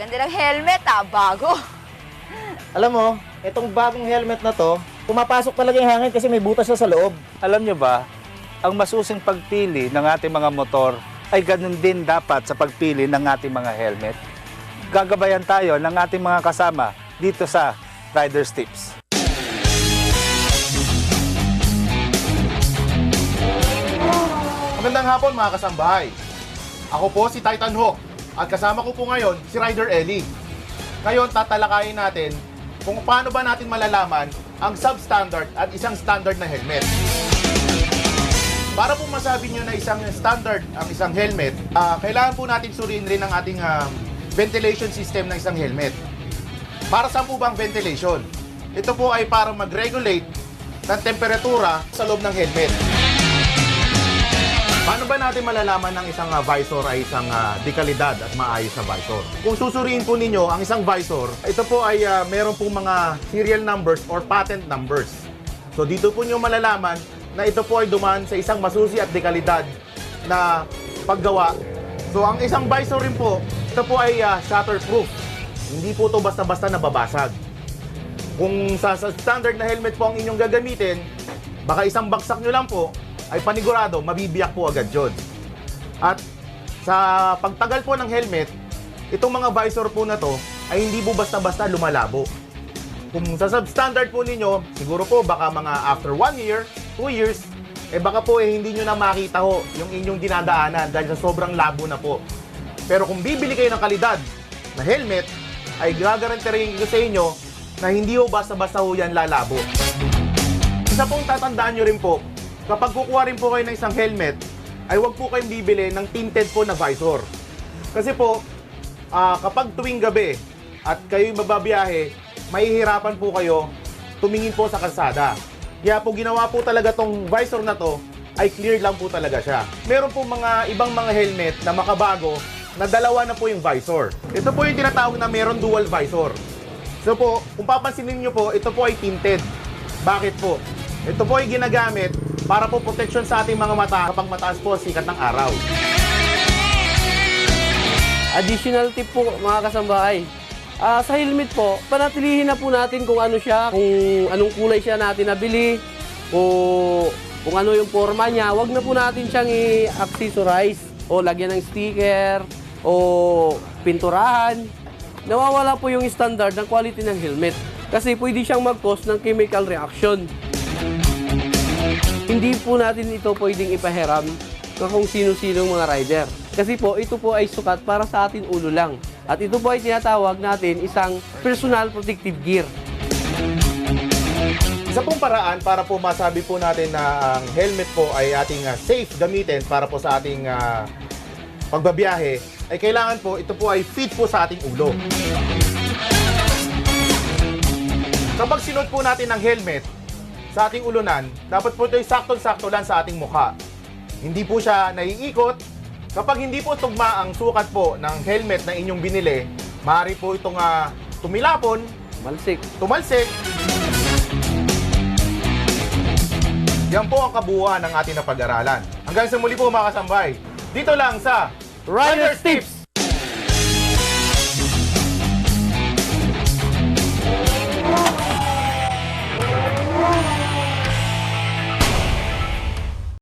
Ganda ng helmet bago. Alam mo, itong bagong helmet na to, pumapasok talaga yung hangin kasi may butas na sa loob. Alam nyo ba, ang masusing pagpili ng ating mga motor ay ganun din dapat sa pagpili ng ating mga helmet. Gagabayan tayo ng ating mga kasama dito sa Riders Tips. Magandang hapon mga kasambahay. Ako po si Titan Hawk at kasama ko po ngayon si Rider Ellie. Ngayon tatalakayin natin kung paano ba natin malalaman ang substandard at isang standard na helmet. Para po masabi nyo na isang standard ang isang helmet, kailangan po natin suriin rin ang ating ventilation system ng isang helmet. Para saan po bang ventilation? Ito po ay para mag-regulate ng temperatura sa loob ng helmet. Paano ba natin malalaman ng isang visor ay isang dekalidad at maayos na visor? Kung susuriin po ninyo ang isang visor, ito po ay meron pong mga serial numbers or patent numbers. So dito po nyo malalaman na ito po ay dumaan sa isang masusi at dekalidad na paggawa. So ang isang visor rin po, ito po ay shatterproof. Hindi po ito basta-basta nababasag. Kung sa standard na helmet po ang inyong gagamitin, baka isang bagsak nyo lang po, ay panigurado, mabibiyak po agad yun. At sa pagtagal po ng helmet, itong mga visor po na to ay hindi po basta-basta lumalabo. Kung sa substandard po ninyo, siguro po baka mga after 1 year, 2 years, baka po hindi nyo na makita ho yung inyong dinadaanan dahil sa sobrang labo na po. Pero kung bibili kayo ng kalidad na helmet, ay gagarantirin ko sa inyo na hindi ho basta-basta ho yan lalabo. Isa pong tatandaan nyo rin po, kapag kukuha rin po kayo ng isang helmet, ay huwag po kayong bibili ng tinted po na visor. Kasi po, kapag tuwing gabi at kayo'y mababiyahe, mahihirapan po kayo tumingin po sa kalsada. Kaya po ginawa po talaga tong visor na to, ay clear lang po talaga siya. Meron po mga ibang mga helmet na makabago na dalawa na po yung visor. Ito po yung tinatawag na meron dual visor. So po, kung papansinin nyo po, ito po ay tinted. Bakit po? Ito po ay ginagamit para po protection sa ating mga mata kapag mataas po sikat ng araw. Additional tip po mga kasambahay. Sa helmet po, panatilihin na po natin kung ano siya, kung anong kulay siya natin nabili, o kung ano yung forma niya. Huwag na po natin siyang i-accessorize o lagyan ng sticker o pinturahan. Nawawala po yung standard ng quality ng helmet kasi pwede siyang mag-cause ng chemical reaction. Hindi po natin ito pwedeng ipahiram ng kung sino-sinong mga rider. Kasi po, ito po ay sukat para sa atin ulo lang. At ito po ay tinatawag natin isang personal protective gear. Isa pong paraan para po masabi po natin na ang helmet po ay ating safe gamitin para po sa ating pagbabiyahe, ay kailangan po ito po ay fit po sa ating ulo. Kapag sinuot po natin ang helmet sa ating ulunan, dapat po ito ay saktong-sakto lang sa ating mukha. Hindi po siya naiikot. Kapag hindi po tugma ang sukat po ng helmet na inyong binili, maaari po itong tumilapon, tumalsik. Yan po ang kabuuan ng ating napag-aralan. Hanggang sa muli po mga kasambay, dito lang sa Riders Tips!